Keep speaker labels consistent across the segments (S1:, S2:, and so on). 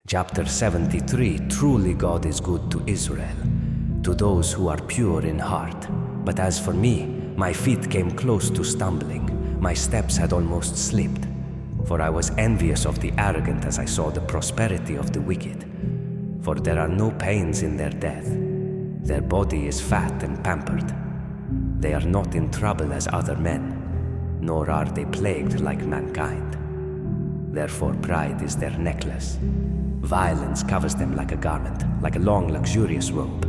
S1: Chapter 73. Truly God is good to Israel, to those who are pure in heart. But as for me, my feet came close to stumbling, my steps had almost slipped. For I was envious of the arrogant as I saw the prosperity of the wicked. For there are no pains in their death. Their body is fat and pampered. They are not in trouble as other men, nor are they plagued like mankind. Therefore pride is their necklace. Violence covers them like a garment, like a long, luxurious robe.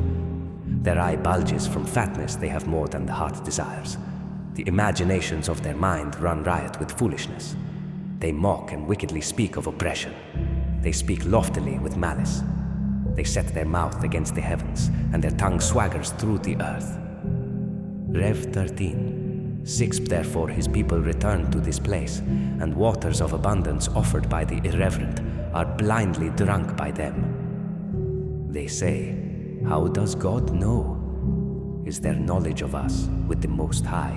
S1: Their eye bulges from fatness, they have more than the heart desires. The imaginations of their mind run riot with foolishness. They mock and wickedly speak of oppression. They speak loftily with malice. They set their mouth against the heavens, and their tongue swaggers through the earth. Rev 13. 6 Therefore his people return to this place, and waters of abundance offered by the irreverent are blindly drunk by them. They say, how does God know? Is there knowledge of us with the Most High?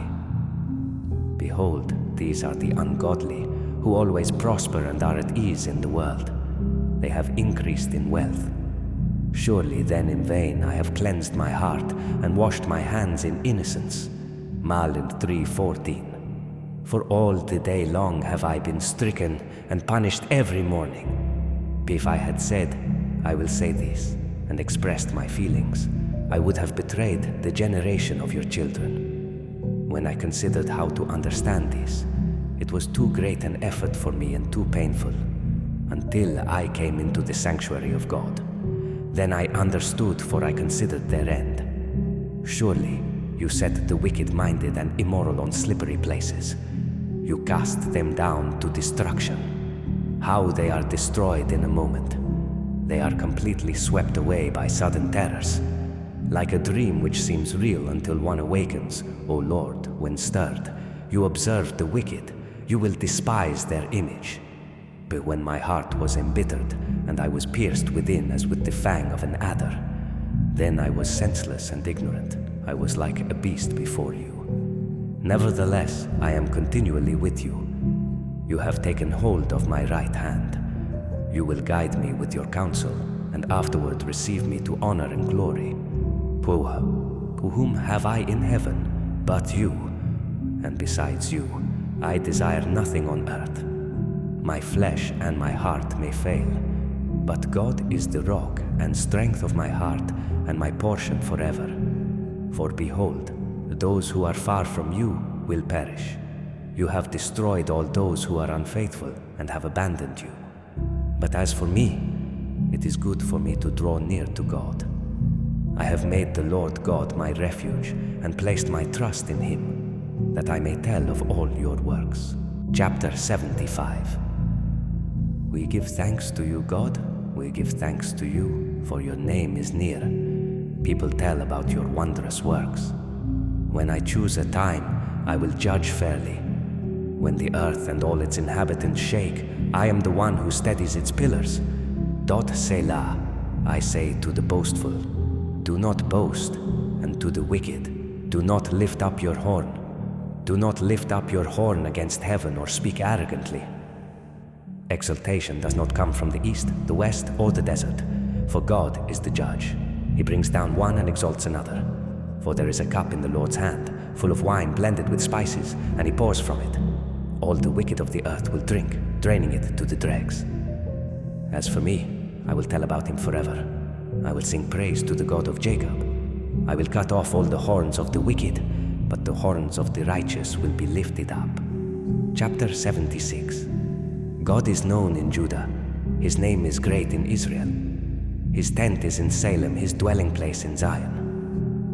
S1: Behold, these are the ungodly, who always prosper and are at ease in the world. They have increased in wealth. Surely then in vain I have cleansed my heart and washed my hands in innocence. Malin 3:14. For all the day long have I been stricken and punished every morning. If I had said, I will say this, and expressed my feelings, I would have betrayed the generation of your children. When I considered how to understand this, it was too great an effort for me and too painful, until I came into the sanctuary of God. Then I understood, for I considered their end. Surely you set the wicked-minded and immoral on slippery places. You cast them down to destruction. How they are destroyed in a moment. They are completely swept away by sudden terrors. Like a dream which seems real until one awakens, O Lord, when stirred, you observe the wicked, you will despise their image. But when my heart was embittered, and I was pierced within as with the fang of an adder, then I was senseless and ignorant. I was like a beast before you. Nevertheless, I am continually with you. You have taken hold of my right hand. You will guide me with your counsel, and afterward receive me to honor and glory. Whom have I in heaven but you? And besides you, I desire nothing on earth. My flesh and my heart may fail, but God is the rock and strength of my heart and my portion forever. For behold, those who are far from you will perish. You have destroyed all those who are unfaithful and have abandoned you. But as for me, it is good for me to draw near to God. I have made the Lord God my refuge and placed my trust in him, that I may tell of all your works. Chapter 75. We give thanks to you, God. We give thanks to you, for your name is near. People tell about your wondrous works. When I choose a time, I will judge fairly. When the earth and all its inhabitants shake, I am the one who steadies its pillars. Dot Selah, I say to the boastful, do not boast, and to the wicked, do not lift up your horn. Do not lift up your horn against heaven or speak arrogantly. Exaltation does not come from the east, the west, or the desert, for God is the judge. He brings down one and exalts another. For there is a cup in the Lord's hand, full of wine blended with spices, and he pours from it. All the wicked of the earth will drink, draining it to the dregs. As for me, I will tell about him forever. I will sing praise to the God of Jacob. I will cut off all the horns of the wicked, but the horns of the righteous will be lifted up. Chapter 76. God is known in Judah. His name is great in Israel. His tent is in Salem, his dwelling place in Zion.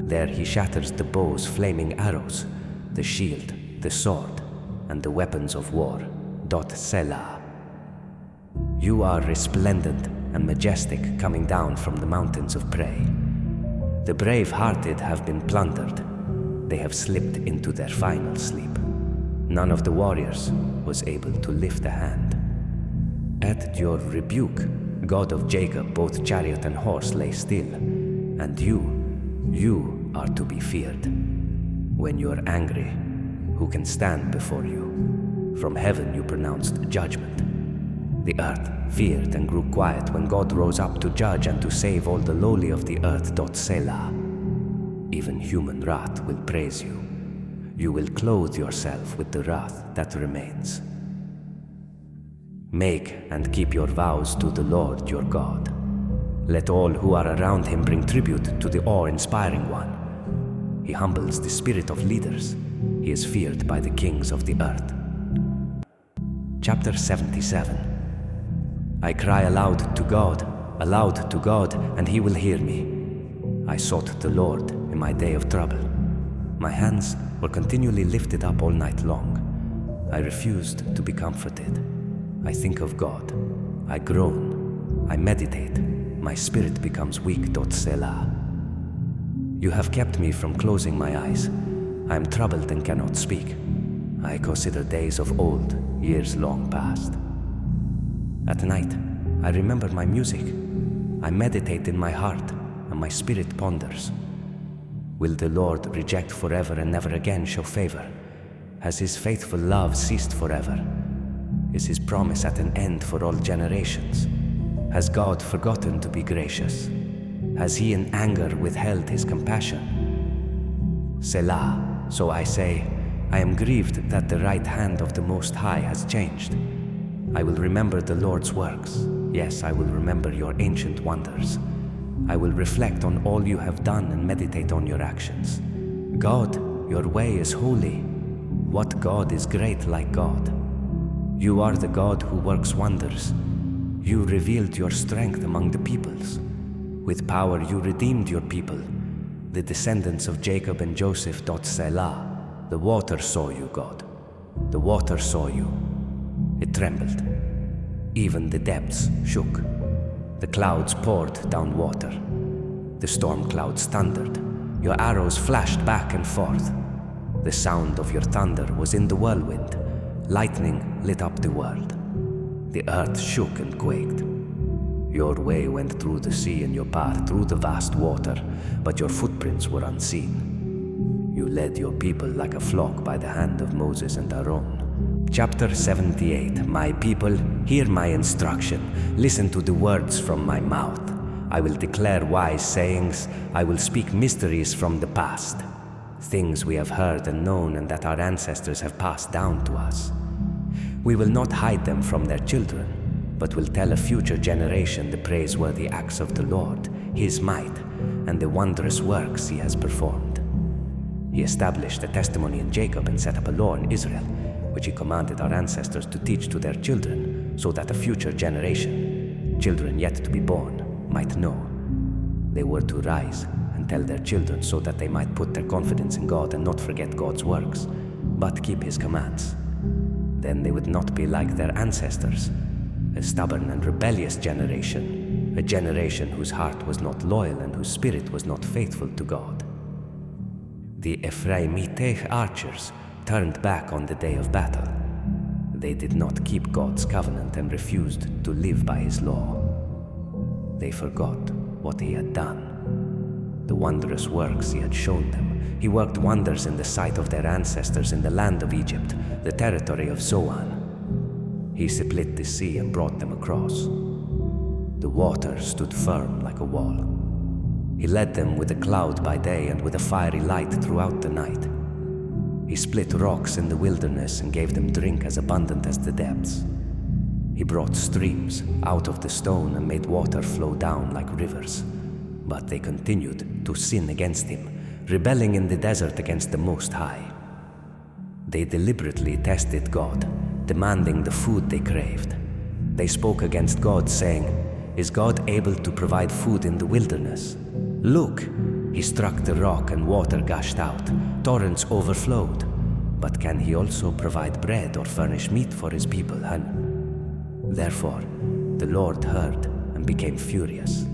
S1: There he shatters the bow's flaming arrows, the shield, the sword, and the weapons of war. Dot Selah. You are resplendent and majestic coming down from the mountains of prey. The brave-hearted have been plundered. They have slipped into their final sleep. None of the warriors was able to lift a hand. At your rebuke, God of Jacob, both chariot and horse lay still, and you are to be feared. When you are angry, who can stand before you? From heaven you pronounced judgment. The earth feared and grew quiet when God rose up to judge and to save all the lowly of the earth. Selah. Even human wrath will praise you. You will clothe yourself with the wrath that remains. Make and keep your vows to the Lord your God. Let all who are around him bring tribute to the awe-inspiring one. He humbles the spirit of leaders. He is feared by the kings of the earth. Chapter 77. I cry aloud to God, and he will hear me. I sought the Lord in my day of trouble. My hands were continually lifted up all night long. I refused to be comforted. I think of God. I groan. I meditate. My spirit becomes weak. Selah. You have kept me from closing my eyes. I am troubled and cannot speak. I consider days of old, years long past. At night, I remember my music. I meditate in my heart, and my spirit ponders. Will the Lord reject forever and never again show favor? Has his faithful love ceased forever? Is his promise at an end for all generations? Has God forgotten to be gracious? Has he in anger withheld his compassion? Selah. So I say, I am grieved that the right hand of the Most High has changed. I will remember the Lord's works. Yes, I will remember your ancient wonders. I will reflect on all you have done and meditate on your actions. God, your way is holy. What God is great like God? You are the God who works wonders. You revealed your strength among the peoples. With power you redeemed your people, the descendants of Jacob and Joseph. Selah. The water saw you, God. The water saw you. It trembled. Even the depths shook. The clouds poured down water. The storm clouds thundered. Your arrows flashed back and forth. The sound of your thunder was in the whirlwind. Lightning lit up the world. The earth shook and quaked. Your way went through the sea and your path through the vast water, but your footprints were unseen. You led your people like a flock by the hand of Moses and Aaron. Chapter 78. My people, hear my instruction. Listen to the words from my mouth. I will declare wise sayings. I will speak mysteries from the past. Things we have heard and known and that our ancestors have passed down to us. We will not hide them from their children, but will tell a future generation the praiseworthy acts of the Lord, his might, and the wondrous works he has performed. He established a testimony in Jacob and set up a law in Israel, which he commanded our ancestors to teach to their children, so that a future generation, children yet to be born, might know. They were to rise and tell their children so that they might put their confidence in God and not forget God's works, but keep his commands. Then they would not be like their ancestors, a stubborn and rebellious generation, a generation whose heart was not loyal and whose spirit was not faithful to God. The Ephraimite archers turned back on the day of battle. They did not keep God's covenant and refused to live by his law. They forgot what he had done, the wondrous works he had shown them. He worked wonders in the sight of their ancestors in the land of Egypt, the territory of Zoan. He split the sea and brought them across. The water stood firm like a wall. He led them with a cloud by day and with a fiery light throughout the night. He split rocks in the wilderness and gave them drink as abundant as the depths. He brought streams out of the stone and made water flow down like rivers. But they continued to sin against him, rebelling in the desert against the Most High. They deliberately tested God, demanding the food they craved. They spoke against God, saying, "Is God able to provide food in the wilderness? Look, he struck the rock and water gushed out, torrents overflowed. But can he also provide bread or furnish meat for his people, Therefore, the Lord heard and became furious.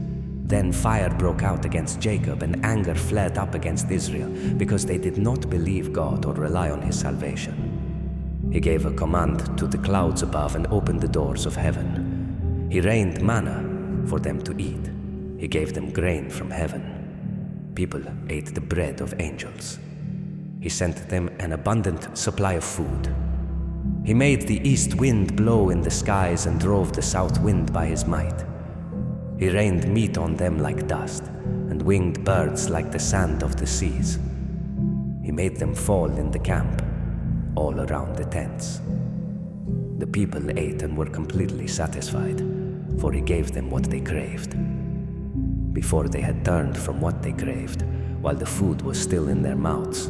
S1: Then fire broke out against Jacob and anger flared up against Israel because they did not believe God or rely on his salvation. He gave a command to the clouds above and opened the doors of heaven. He rained manna for them to eat. He gave them grain from heaven. People ate the bread of angels. He sent them an abundant supply of food. He made the east wind blow in the skies and drove the south wind by his might. He rained meat on them like dust, and winged birds like the sand of the seas. He made them fall in the camp, all around the tents. The people ate and were completely satisfied, for he gave them what they craved. Before they had turned from what they craved, while the food was still in their mouths,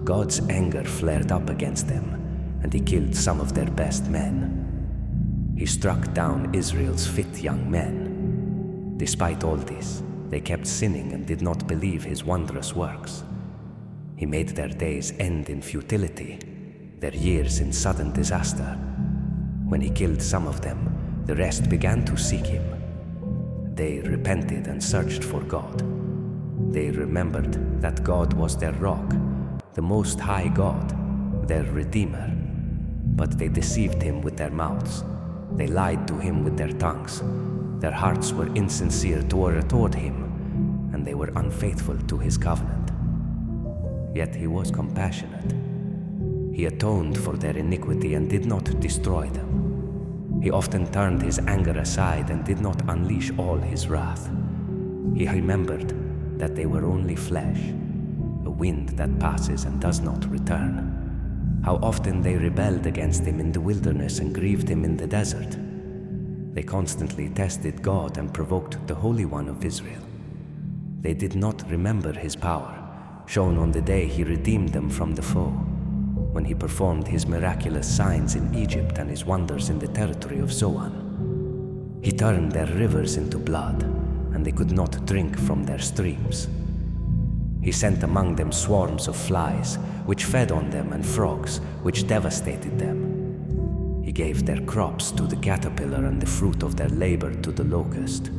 S1: God's anger flared up against them, and he killed some of their best men. He struck down Israel's fit young men. Despite all this, they kept sinning and did not believe his wondrous works. He made their days end in futility, their years in sudden disaster. When he killed some of them, the rest began to seek him. They repented and searched for God. They remembered that God was their rock, the Most High God, their Redeemer. But they deceived him with their mouths. They lied to him with their tongues. Their hearts were insincere toward him, and they were unfaithful to his covenant. Yet he was compassionate. He atoned for their iniquity and did not destroy them. He often turned his anger aside and did not unleash all his wrath. He remembered that they were only flesh, a wind that passes and does not return. How often they rebelled against him in the wilderness and grieved him in the desert. They constantly tested God and provoked the Holy One of Israel. They did not remember his power, shown on the day he redeemed them from the foe, when he performed his miraculous signs in Egypt and his wonders in the territory of Zoan. He turned their rivers into blood, and they could not drink from their streams. He sent among them swarms of flies, which fed on them, and frogs, which devastated them. He gave their crops to the caterpillar and the fruit of their labor to the locust.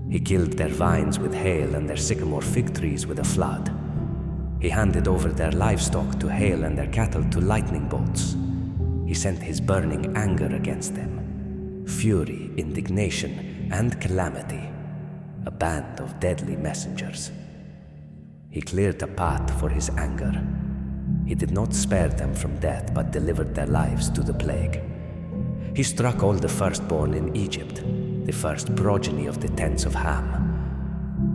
S1: He killed their vines with hail and their sycamore fig trees with a flood. He handed over their livestock to hail and their cattle to lightning bolts. He sent his burning anger against them, fury, indignation, and calamity, a band of deadly messengers. He cleared a path for his anger. He did not spare them from death, but delivered their lives to the plague. He struck all the firstborn in Egypt, the first progeny of the tents of Ham.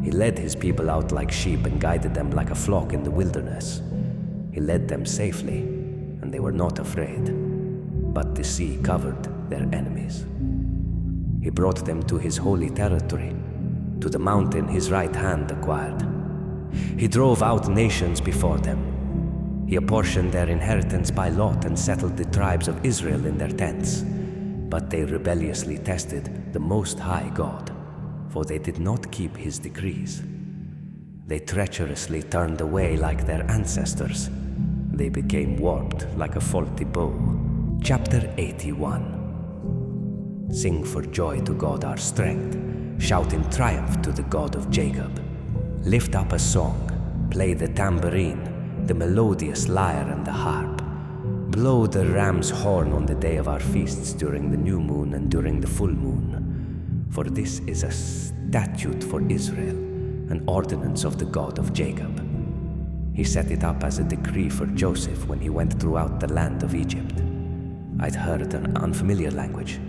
S1: He led his people out like sheep and guided them like a flock in the wilderness. He led them safely, and they were not afraid, but the sea covered their enemies. He brought them to his holy territory, to the mountain his right hand acquired. He drove out nations before them. He apportioned their inheritance by lot and settled the tribes of Israel in their tents. But they rebelliously tested the Most High God, for they did not keep his decrees. They treacherously turned away like their ancestors. They became warped like a faulty bow. Chapter 81. Sing for joy to God our strength. Shout in triumph to the God of Jacob. Lift up a song, play the tambourine, the melodious lyre and the harp. Blow the ram's horn on the day of our feasts during the new moon and during the full moon. For this is a statute for Israel, an ordinance of the God of Jacob. He set it up as a decree for Joseph when he went throughout the land of Egypt. I'd heard an unfamiliar language.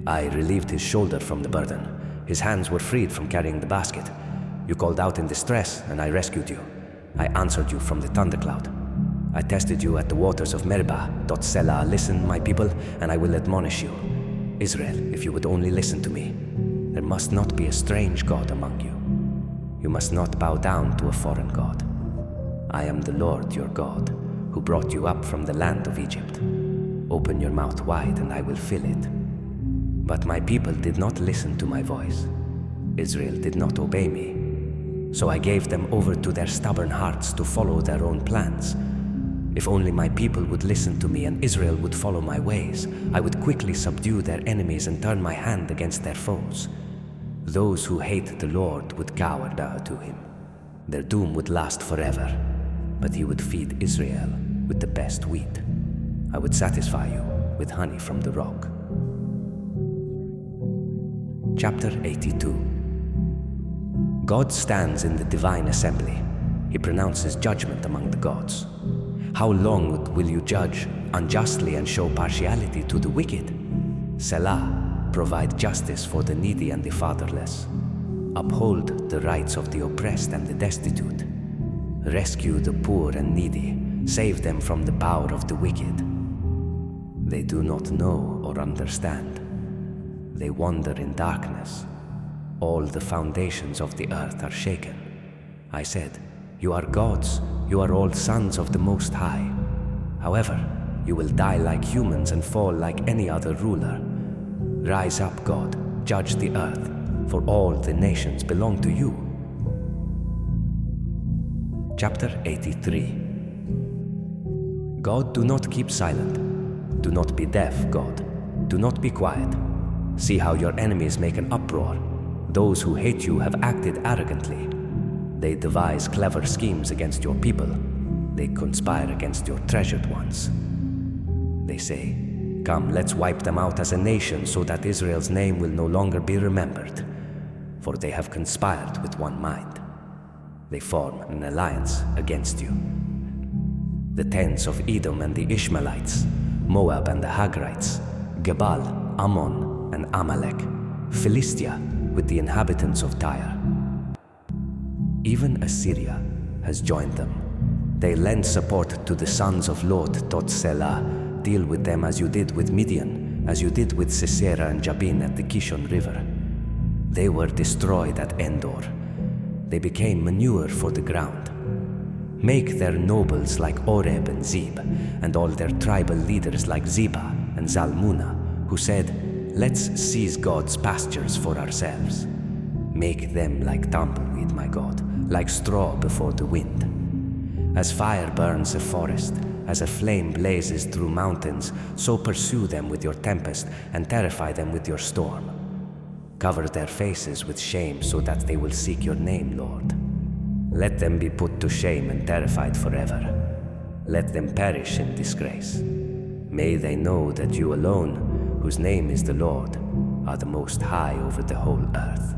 S1: I relieved his shoulder from the burden. His hands were freed from carrying the basket. You called out in distress, and I rescued you. I answered you from the thundercloud. I tested you at the waters of Meribah. Selah, listen, my people, and I will admonish you. Israel, if you would only listen to me. There must not be a strange God among you. You must not bow down to a foreign God. I am the Lord your God, who brought you up from the land of Egypt. Open your mouth wide, and I will fill it. But my people did not listen to my voice. Israel did not obey me. So I gave them over to their stubborn hearts to follow their own plans. If only my people would listen to me and Israel would follow my ways, I would quickly subdue their enemies and turn my hand against their foes. Those who hate the Lord would cower down to him. Their doom would last forever, but he would feed Israel with the best wheat. I would satisfy you with honey from the rock. Chapter 82. God stands in the divine assembly. He pronounces judgment among the gods. How long will you judge unjustly and show partiality to the wicked? Selah, provide justice for the needy and the fatherless. Uphold the rights of the oppressed and the destitute. Rescue the poor and needy. Save them from the power of the wicked. They do not know or understand. They wander in darkness. All the foundations of the earth are shaken. I said, "You are gods, you are all sons of the Most High. However, you will die like humans and fall like any other ruler. Rise up, God, judge the earth, for all the nations belong to you." Chapter 83. God, do not keep silent. Do not be deaf, God. Do not be quiet. See how your enemies make an uproar. Those who hate you have acted arrogantly. They devise clever schemes against your people. They conspire against your treasured ones. They say, "Come, let's wipe them out as a nation so that Israel's name will no longer be remembered." For they have conspired with one mind. They form an alliance against you. The tents of Edom and the Ishmaelites, Moab and the Hagrites, Gebal, Ammon, and Amalek, Philistia with the inhabitants of Tyre. Even Assyria has joined them. They lend support to the sons of Lot, Selah. Deal with them as you did with Midian, as you did with Sisera and Jabin at the Kishon River. They were destroyed at Endor. They became manure for the ground. Make their nobles like Oreb and Zeb, and all their tribal leaders like Zebah and Zalmunna, who said, "Let's seize God's pastures for ourselves." Make them like tumbleweed, my God, like straw before the wind. As fire burns a forest, as a flame blazes through mountains, so pursue them with your tempest and terrify them with your storm. Cover their faces with shame so that they will seek your name, Lord. Let them be put to shame and terrified forever. Let them perish in disgrace. May they know that you alone, whose name is the Lord, are the Most High over the whole earth.